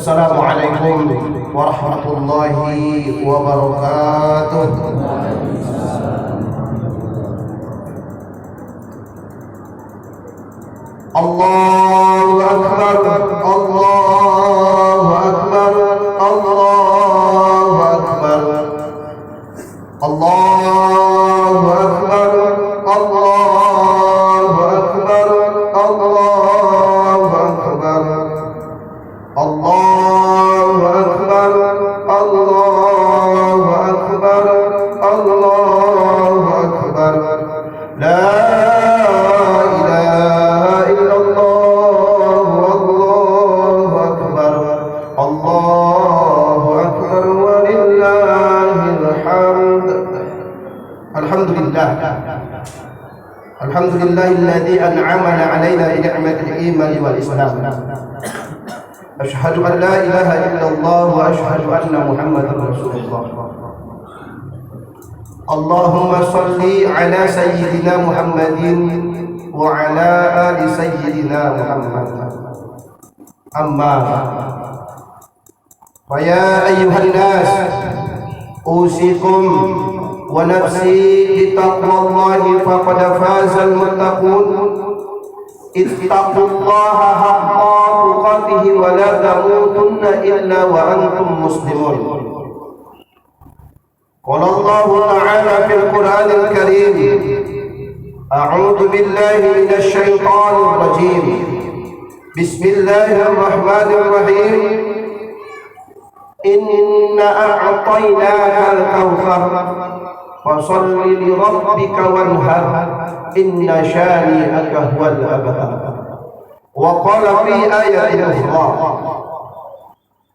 Assalamualaikum warahmatullahi wabarakatuh. Allahu Akbar, Allahu Akbar, Allahu Akbar, Allahu Akbar, Allahu Akbar, Allahu Akbar, Allahu Akbar, Allahu Akbar, Allahu Akbar. La Alhamdulillahilladzi an'amana 'alaina bi ni'matil iman wal islam. Asyhadu an la ilaha illallah wa asyhadu anna Muhammadar Rasulullah. Allahumma shalli 'ala sayyidina Muhammadin wa 'ala ali sayyidina Muhammad. Amma fa ya ayyuhan nas usikum wa nafsi bittaqwallahi faqad fazal muttaqun. Ittaqullaha haqqa tuqatih wa la tamutunna illa wa antum muslimun. Qala Allah ta'ala fil Qur'anil Karim, a'udzu billahi minasy syaithanir rajim. Bismillahirrahmanirrahim. Inna a'tainakal kautsar fasalli li rabbika wanhar inna syani'aka huwal abtar. Wa qala fi ayatin ukhra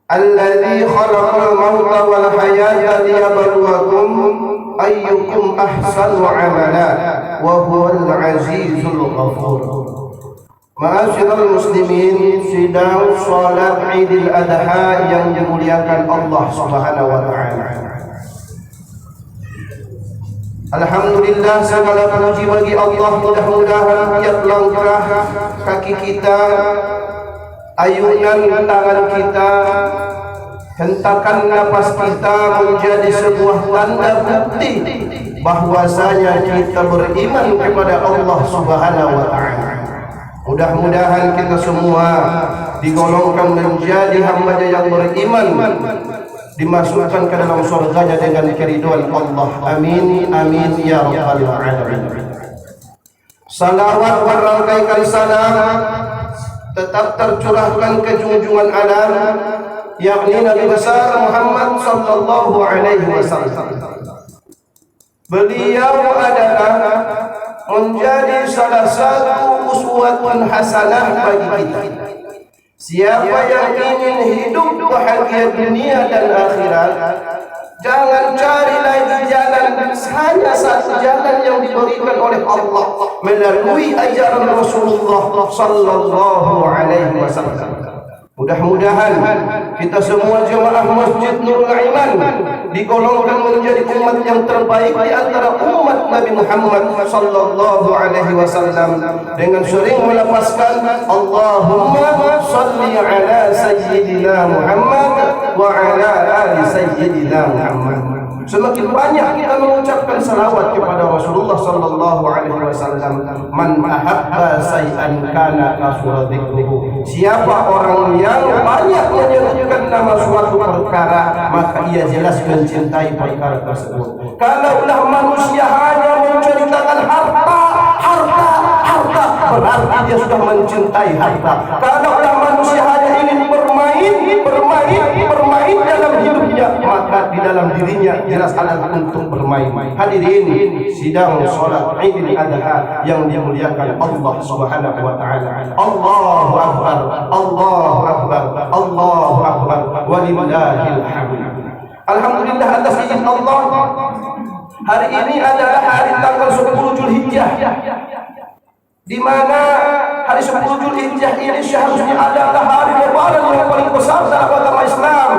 alladzi khalaqal mauta wal hayata liyabluwakum ayyukum ahsanu amala wa huwal azizul ghafur. Ma'asyiral muslimin, sidang salat Idul Adha yang dimuliakan Allah Subhanahu wa taala. Alhamdulillah, segala puji bagi Allah. Mudah-mudahan tiap langkah kaki kita, ayunan tangan kita, hentakan napas kita menjadi sebuah tanda bukti bahwasanya kita beriman kepada Allah Subhanahu wa taala. Mudah-mudahan kita semua digolongkan menjadi hamba yang beriman, dimasukkan ke dalam surganya dengan keridhaan Allah. Amin amin ya rabbal alamin. Salawat berangkaikan salam tetap tercurahkan ke junjungan alam, yakni Nabi besar Muhammad sallallahu alaihi wasallam. Beliau adalah menjadi salah satu uswatun hasanah bagi kita. Siapa yang ingin hidup bahagia dunia dan akhirat, jangan cari lagi jalan, hanya satu jalan yang diberikan oleh Allah melalui ajaran Rasulullah sallallahu alaihi wasallam. Mudah-mudahan kita semua jemaah Masjid Nurul Iman digolongkan menjadi umat yang terbaik di antara umat Nabi Muhammad sallallahu alaihi wasallam dengan sering melepaskan Allahumma shalli ala sayyidina Muhammad wa ala ali sayyidina Muhammad. Semakin banyak kita mengucapkan salawat kepada Rasulullah sallallahu alaihi wasallam. Man ahabba say'an kana kasura dzikruhu. Siapa orang yang banyak menyebutkan nama suatu perkara, maka ia jelas mencintai perkara tersebut. Kalaulah manusia hanya menceritakan harta, berarti dia sudah mencintai harta. Kalaulah manusia hanya ingin bermain dalam hidupnya, maka di dalam dirinya jelas alat untuk bermain. Hadirin sidang salat Idul Adha yang dimuliakan Allah Subhanahu wa taala. Allahu akbar, Allahu akbar, Allahu akbar, walillahil hamd. Alhamdulillah atas izin Allah, hari ini adalah hari tanggal 10 Zulhijjah, di mana hari 10 Zulhijjah ini seharusnya adalah hari lebaran yang paling besar dalam agama Islam.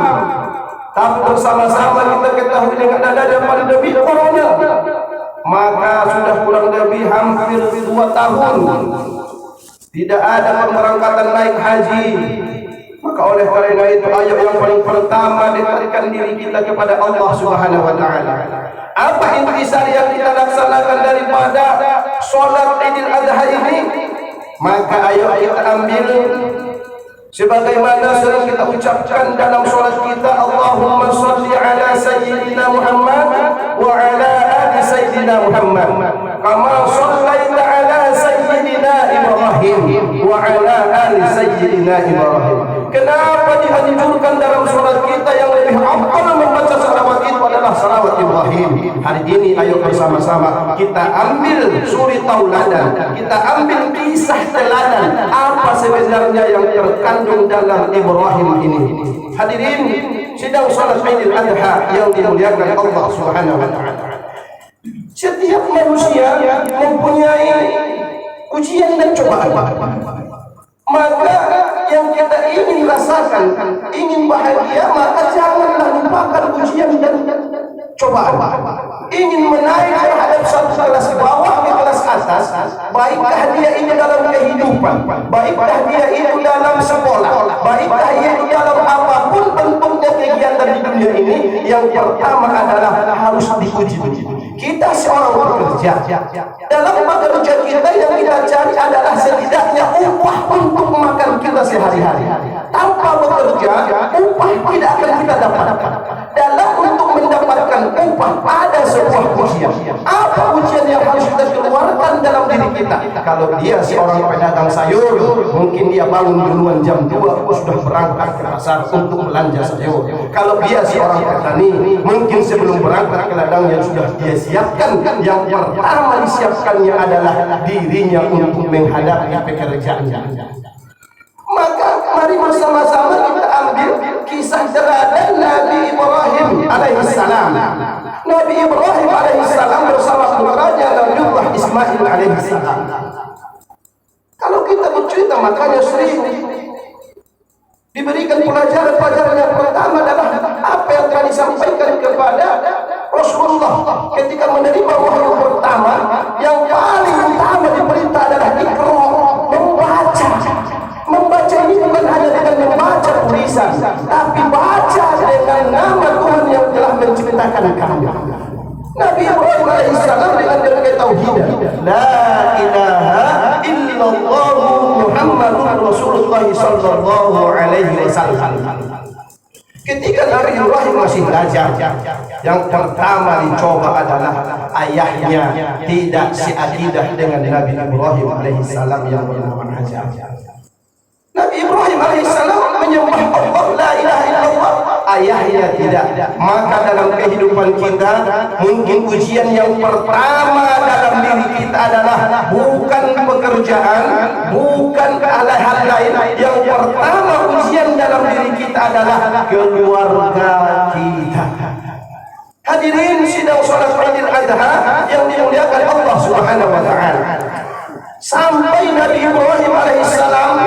Tapi bersama-sama kita ketahui dengan adanya pandemi corona, maka sudah kurang lebih hampir 2 tahun tidak ada pemberangkatan naik haji, Maka oleh karena itu ayat yang paling pertama dekatkan diri kita kepada Allah Subhanahu wa taala. Apa intisar yang kita laksanakan daripada sholat Idul Adha ini? Maka ayo kita ambil sebagaimana sering kita ucapkan dalam sholat kita, Allahumma sholli ala sayyidina Muhammad wa ala ali sayyidina Muhammad kama shallaita ala sayyidina Ibrahim wa ala ali sayyidina Ibrahim. Kenapa dianjurkan dalam sholat kita yang lebih afdal membaca salawat itu adalah salawat Ibrahim? Hari ini ayo bersama-sama kita ambil suri tauladan, kita ambil kisah teladan apa sebenarnya yang terkandung dalam Ibrahim ini. Hadirin sidang sholat Idul Adha yang dimuliakan Allah Subhanahu wa taala. Setiap manusia mempunyai ujian dan cobaan. Maka yang kita ingin rasakan, ingin bahagia, maka janganlah lupakan ujian dan cobaan. Ingin menaik terhadap satu kelas bawah ke kelas atas, baikkah dia ini dalam kehidupan, baikkah dia itu dalam sekolah, baikkah dia itu dalam apapun bentuknya kegiatan di dunia ini, yang pertama adalah harus diuji. Kita seorang pekerja, dalam bekerja kita yang kita cari adalah setidaknya upah untuk makan kita sehari-hari. Tanpa bekerja, upah tidak akan kita dapatkan. Dalam untuk mendapatkan upah ada sebuah ujian. Apa ujian yang harus kita keluarkan dalam diri kita? Kalau dia seorang pedagang sayur, mungkin dia bangun duluan jam 2 sudah berangkat ke pasar untuk belanja sayur. Kalau dia seorang petani, mungkin sebelum berangkat ke ladangnya sudah dia siapkan. Yang pertama disiapkannya adalah dirinya untuk menghadapi pekerjaannya. Maka mari bersama-sama kita ambil kisah teladan Nabi Ibrahim alaihissalam. Nabi Ibrahim alaihissalam bersama putranya Nabiullah Ismail alaihissalam. Kalau kita bercerita makanya sering diberikan pelajaran yang pertama adalah apa yang telah disampaikan kepada Rasulullah ketika menerima wahyu pertama. Yang paling utama diperintah adalah Iqra, membaca ini bukan hanya dengan membaca tulisan, tapi baca dengan nama Tuhan yang telah menciptakan kamu. Nabi Ibrahim alaihissalam dengan bertauhid, la ilaha illallah Muhammadur Rasulullah sallallahu alaihi wasallam. Ketika Nabi Ibrahim masih belajar, yang pertama dicoba adalah ayahnya tidak seakidah dengan Nabi Ibrahim alaihissalam yang bernama Hajar. Nabi Ibrahim alaihissalam menyembah Allah la ilaha illallah, ayahnya tidak. Maka dalam kehidupan kita mungkin ujian yang pertama dalam diri kita adalah bukan pekerjaan, bukan hal-hal lain. Yang pertama ujian dalam diri kita adalah keluarga kita. Hadirin sidang salat Idul Adha yang dimuliakan Allah Subhanahu wa taala. Sampai Nabi Ibrahim alaihissalam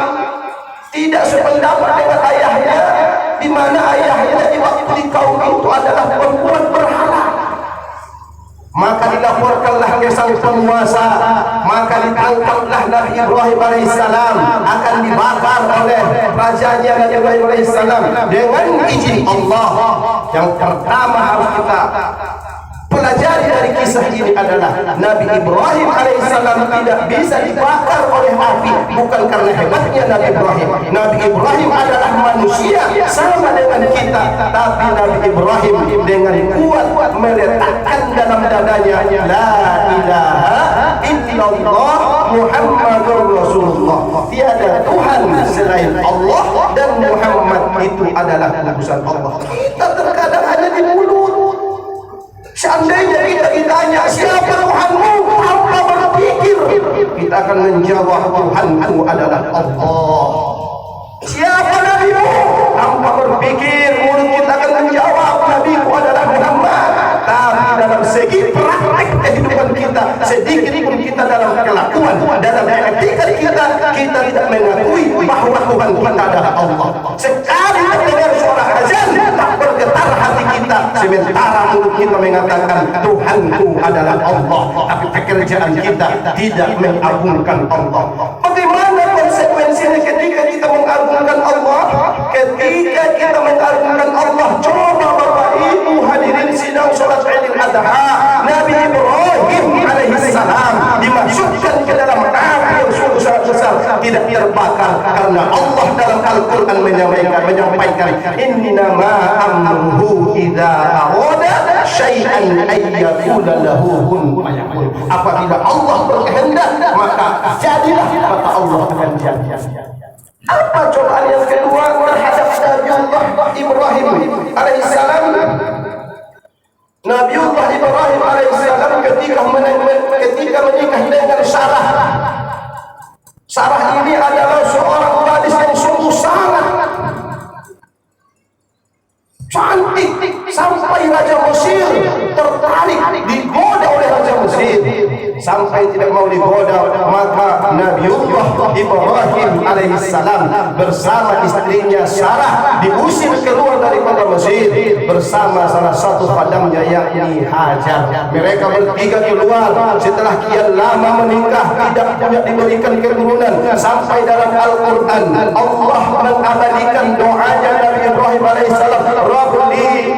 tidak sependapat dengan ayahnya, di mana ayahnya di waktu di kaum itu adalah perempuan berhala. Maka dilaporkanlah ke sang penguasa, maka ditangkaplah Nabi Ibrahim alaihissalam, akan dibakar oleh rajanya Nabi Ibrahim alaihissalam dengan izin Allah. Yang pertama harus kita pelajari dari kisah ini adalah Nabi Ibrahim alaihissalam tidak bisa dibakar oleh api bukan karena hebatnya Nabi Ibrahim. Nabi Ibrahim adalah manusia sama dengan kita, tapi Nabi Ibrahim dengan kuat meletakkan dalam dadanya la ilaha illallah Muhammadur Rasulullah, tiada Tuhan selain Allah dan Muhammad itu adalah utusan Allah. Kita terkadang hanya di mulut. Seandainya kita ditanya siapa Tuhanmu, tanpa berpikir kita akan menjawab Tuhanku adalah Allah. Siapa nabimu, tanpa berpikir mulut kita akan menjawab nabiku adalah Muhammad. Tapi dalam segi praktek kehidupan kita, sedikit pun kita dalam kelakuan, dalam etika kita tidak mengakui bahwa Tuhan kita adalah Allah. Sekali mendengar suara azan tak bergetar hati kita, sementara mulut kita mengatakan Tuhanku adalah Allah, tapi pekerjaan kita tidak mengagungkan Allah. Bagaimana konsekuensinya ketika kita mengagungkan Allah? ketika kita mengagungkan Allah, coba Bapak Ibu hadirin sidang sholat Idul Adha, Nabi Ibrahim alaihissalam dimasukkan ke dalam api yang sungguh sangat besar, tidak terbakar karena Allah dalam Al-Quran menyampaikan innama amruhu idza arada syai'an ayyakula lahu kun fayakun. Apabila Allah berkehendak maka jadilah, maka Allah akan jadi. Apa cobaan yang kedua terhadap Nabiullah Ibrahim alaihissalam? Nabiullah Ibrahim alaihissalam ketika menikah dengan Sarah. Sarah ini adalah seorang gadis yang sungguh sangat cantik sampai Raja Mesir tertarik, digoda oleh Raja Mesir. Sampai tidak mau digoda, maka Nabiullah Ibrahim alaihissalam bersama istrinya Sarah diusir keluar dari kota Mesir bersama salah satu khadamnya yakni Hajar. Mereka bertiga keluar setelah kian lama menikah, tidak punya diberikan keturunan. Sampai dalam Al-Quran Allah mengabadikan doanya Nabi Ibrahim alaihissalam,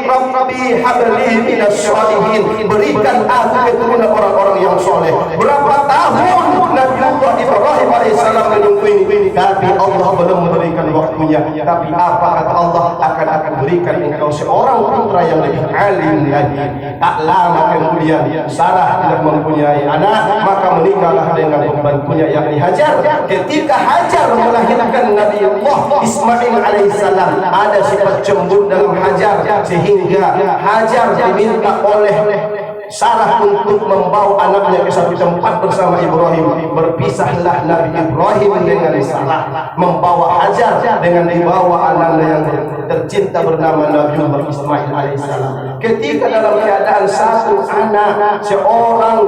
Rabbi habli minas sholihin, berikan aku keturunan orang-orang yang soleh. Berapa tahun Nabiullah Ibrahim alaihissalam menunggu ini, tapi Allah belum memberikan waktunya. Tapi apa kata Allah? Akan berikan engkau seorang putra yang lebih alim lagi. Tak lama kemudian Sarah tidak mempunyai anak, maka menikahlah dengan pembantunya yakni Hajar. Ketika Hajar melahirkan Nabiullah Ismail alaihissalam, ada sifat cemburu dalam Hajar sehingga Hajar diminta oleh Sarah untuk membawa anaknya ke satu tempat bersama Ibrahim. Berpisahlah Nabi Ibrahim dengan Sarah, membawa Hajar dengan dibawa anaknya yang tercinta bernama Nabiullah Ismail alaihissalam. Ketika dalam keadaan satu anak, seorang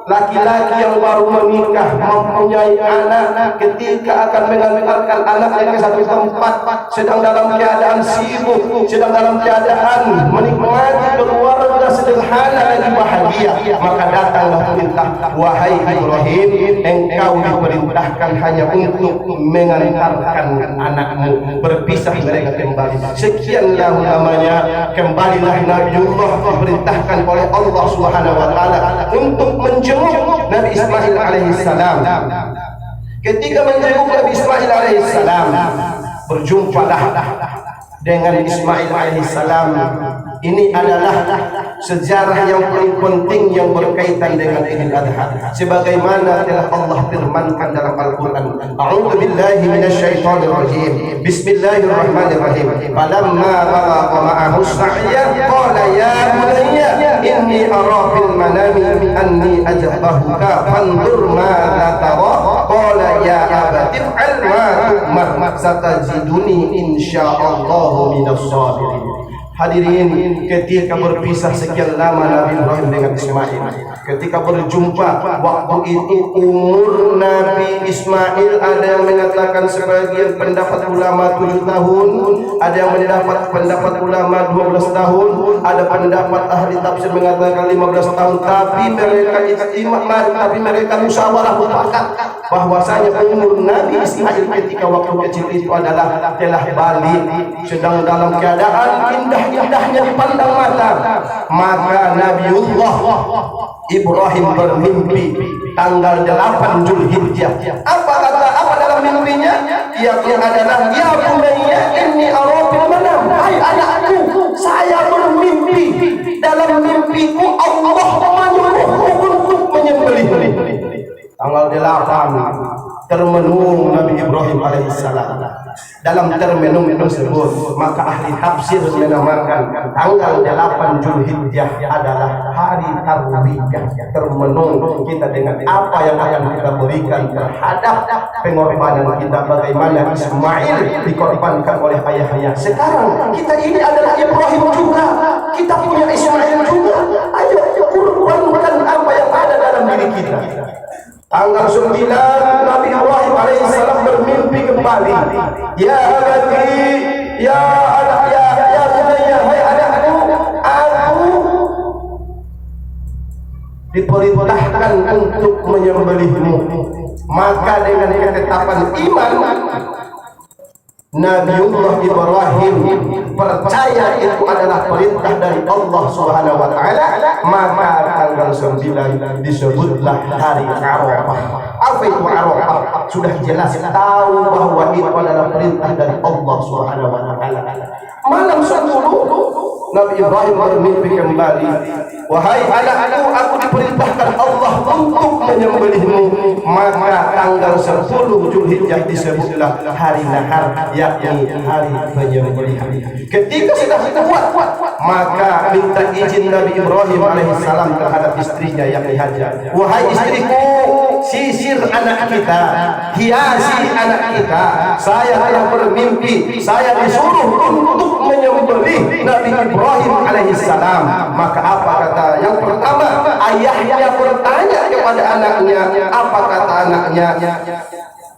laki-laki yang baru menikah mempunyai anak, ketika akan mengantarkan anaknya ke satu tempat, sedang dalam keadaan sibuk, sedang dalam keadaan menikmati keluarga sederhana dan bahagia, maka datanglah perintah, wahai Ibrahim, engkau diperintahkan hanya untuk mengantarkan anakmu. Berpisah mereka kembali. Sekian lamanya kembalilah Nabiullah diperintahkan oleh Allah Subhanahu wa taala untuk menjemput Nabi Ismail alaihissalam. Ketika menjenguk Nabi Ismail alaihissalam, berjumpalah dengan Ismail alaihissalam. Ini adalah sejarah yang paling penting yang berkaitan dengan Idul Adha, sebagaimana telah Allah firmankan dalam Al-Quran. A'udzu billahi minasyaitonir rajim. Bismillahirrahmanirrahim. Falamma balagha ma'ahu as-sa'ya qala ya bunayya inni ara fil manami anni ajbahuka fanzur madza tara qala ya abati if'al ma tu'mar satajiduni insyaallahu minas sabirin. Hadirin, ketika berpisah sekian lama Nabi Ibrahim dengan Ismail, ketika berjumpa, waktu itu umur Nabi Ismail ada yang mengatakan sebagian pendapat ulama 7 tahun, ada yang mendapat pendapat ulama 12 tahun, ada pendapat ahli tafsir mengatakan 15 tahun. Tapi mereka ijtima', tapi mereka musyawarah mufakat bahwasanya umur Nabi Ismail ketika waktu kecil itu adalah telah balik, sedang dalam keadaan indahnya dipandang mata. Maka Nabiullah Ibrahim bermimpi tanggal 8 Zulhijjah. Apa dalam mimpinya? Yakni adalah ya bunayya inni ara fil manam, hai anakku, saya bermimpi, dalam mimpiku Allah menyuruhku untuk menyembelih. Tanggal 8 termenung Nabi Ibrahim alaihissalam. Dalam termenung tersebut, maka ahli tafsir menamakan tanggal 8 Zulhijjah adalah hari tarbiyah. Termenung kita dengan apa yang akan kita berikan terhadap pengorbanan kita, bagaimana Ismail dikorbankan oleh ayahnya. Sekarang kita ini adalah Ibrahim juga, kita punya Ismail juga. Ayo kurbankan apa yang ada dalam diri kita. Tanggal 9 Nabi Ibrahim alaihissalam bermimpi kembali. Ya abati, ya anak, ya bunayya, hai anakku, aku diperintahkan untuk menyembelihmu. Maka dengan ketetapan iman, Nabiullah Ibrahim percaya itu adalah perintah dari Allah Subhanahu wa taala, maka tanggal 9 disebutlah hari Arafah. Apa itu Arafah? Sudah jelas tahu bahwa itu adalah perintah dari Allah Subhanahu wa taala. Malam 10 Nabi Ibrahim bermimpi kembali, wahai anakku, aku diperintahkan Allah untuk menyembelihmu. Maka tanggal 10 Zulhijjah disebutlah hari nahar, yakni hari penyembelihan. Ketika sudah kuat, maka minta izin Nabi Ibrahim alaihissalam terhadap istrinya yakni Hajar, wahai istriku, sisir anak kita, hiasi anak kita. Saya telah bermimpi, saya disuruh untuk menyembelih Nabi Ibrahim alaihissalam. Maka apa kata yang pertama? Ayahnya bertanya kepada anaknya. Apa kata anaknya?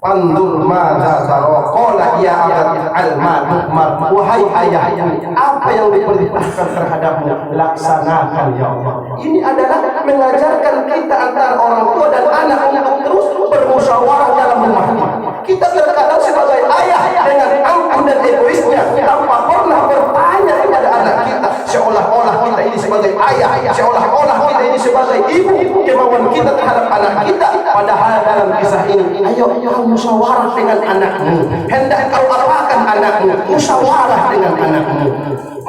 Pandur madza qala ya abati al-ma'mar, wahai ayahku, apa yang diperintahkan terhadapmu laksanakan ya Allah. Ini adalah mengajarkan kita antara orang tua dan anak untuk terus bermusyawarah dalam rumah tangga. Kita terkadang sebagai ayah dengan angkuh dan egoisnya tanpa pernah bertanya kepada anak kita, seolah-olah kita ini sebagai ayah, seolah-olah kita ini sebagai ibu, kemauan kita terhadap anak kita. Padahal dalam kisah ini, ayo kau musyawarah dengan anakmu, hendak kau apakan anakmu, musyawarah dengan anakmu.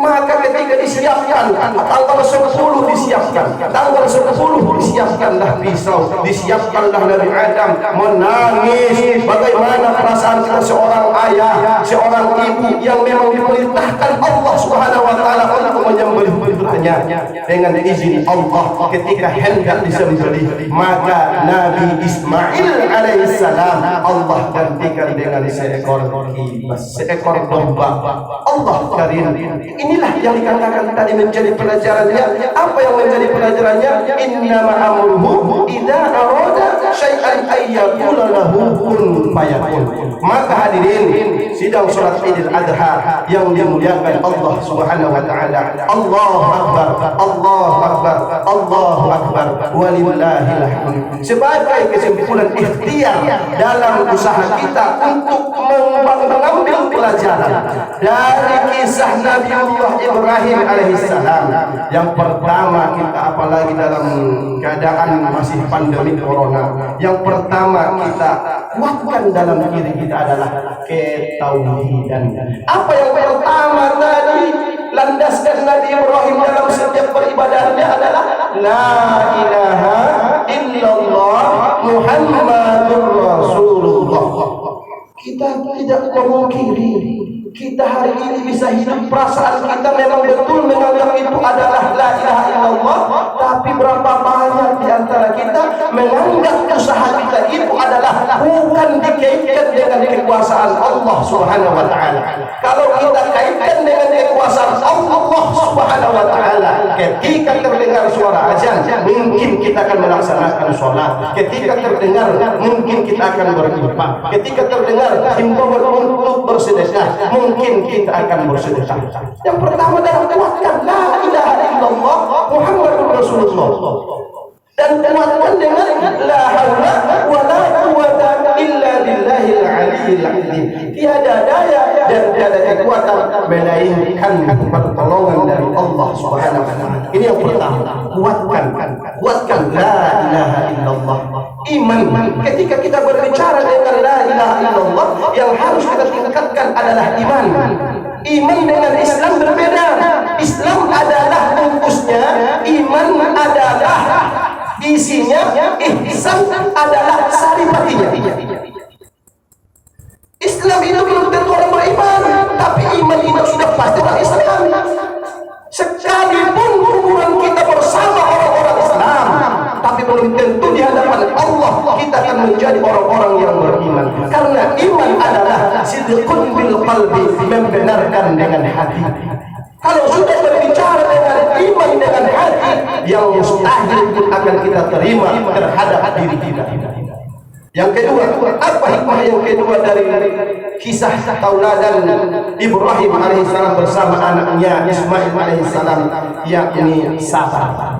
Maka ketika disiapkan tanggal 10 disiapkan, tanggal 10 disiapkanlah pisau, disiapkanlah Nabi Adam menangis. Bagaimana perasaan kita seorang ayah, seorang ibu yang memang diperintahkan Allah Subhanahu wa taala untuk menyembelih putranya dengan izin Allah. Ketika hendak disembelih, maka Nabi Ismail alaihissalam Allah gantikan dengan seekor kibas, seekor domba. Allah karim. Inilah yang dikatakan tadi menjadi pelajarannya. Apa yang menjadi pelajarannya? Innama amruhu idza arada syai'an ayyaqula lahu kun fayakun. Maka hadirin sidang salat Idul Adha yang dimuliakan Allah Subhanahu wa taala. Allahu akbar, Allahu akbar, Allahu akbar, walillahil hamd. Sebagai kesimpulan ikhtiar dalam usaha kita untuk mengambil pelajaran dari kisah Nabi Ibrahim alaihissalam. Yang pertama, kita apalagi dalam keadaan masih pandemi corona, yang pertama kita kuatkan dalam diri kita adalah ketauhidan. Apa yang pertama tadi landaskan Nabi Ibrahim dalam setiap beribadahnya adalah la ilaha illallah Muhammadur Rasulullah. Kita tidak memungkiri kita hari ini bisa hidup, perasaan kita memang betul menganggap itu adalah la ilaha illallah, tapi berapa banyak di antara kita menganggap usaha kita itu adalah bukan dikaitkan dengan kekuasaan Allah Subhanahu wa taala. Kalau kita kaitkan dengan kekuasaan Allah Subhanahu wa taala, ketika terdengar suara azan, mungkin kita akan melaksanakan sholat. Ketika terdengar, mungkin kita akan berinfak. Ketika terdengar himbauan untuk bersedekah, mungkin kita akan bersedekah. Yang pertama adalah kuatkan la ilaha illallah Muhammadur Rasulullah, dan kuatkan dengan la haula wa la quwwata illa billahil aliyyil azim. Tiada daya dan tiada kekuatan melainkan pertolongan dari Allah Subhanahu wa taala. Ini yang pertama, kuatkan la ilaha illallah. Iman, ketika kita berbicara dengan la ilaha illallah, yang harus kita tingkatkan adalah iman. Iman dengan Islam berbeda. Islam adalah bungkusnya, iman adalah isinya, ihsan adalah saripatinya. Islam itu belum tentu orang beriman, tapi iman itu sudah pasti orang Islam. Sekalipun hubungan kita bersama orang-orang Islam, tapi belum tentu di hadapan Allah kita akan menjadi orang-orang yang beriman. Karena iman adalah sidqun bil qalbi, membenarkan dengan hati. Kalau sudah berbicara dengan iman dengan hati, yang mustahil pun akan kita terima terhadap diri kita. Yang kedua, apa hikmah yang kedua dari kisah tauladan Ibrahim alaihissalam bersama anaknya Ismail alaihissalam, yakni sabar.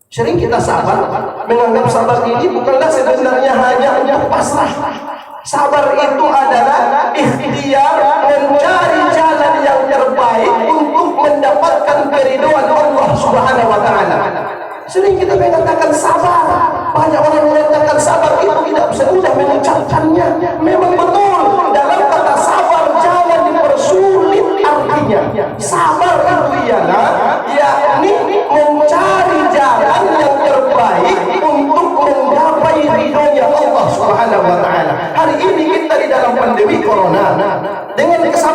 Sering kita sabar, menganggap sabar ini bukanlah sebenarnya hanya untuk pasrah. Sabar itu adalah ikhtiar mencari jalan yang terbaik untuk mendapatkan keridhaan Allah Subhanahu wa taala. Sering kita mengatakan sabar. Banyak orang mengatakan sabar itu tidak semudah mengucapkannya. Memang betul dalam kata sabar jalan dipersulit artinya. Sabar itu ialah yakni mencari jalan yang terbaik untuk menggapai ridhonya Allah Subhanahu wa taala. Hari ini kita di dalam pandemi corona dengan kesabaran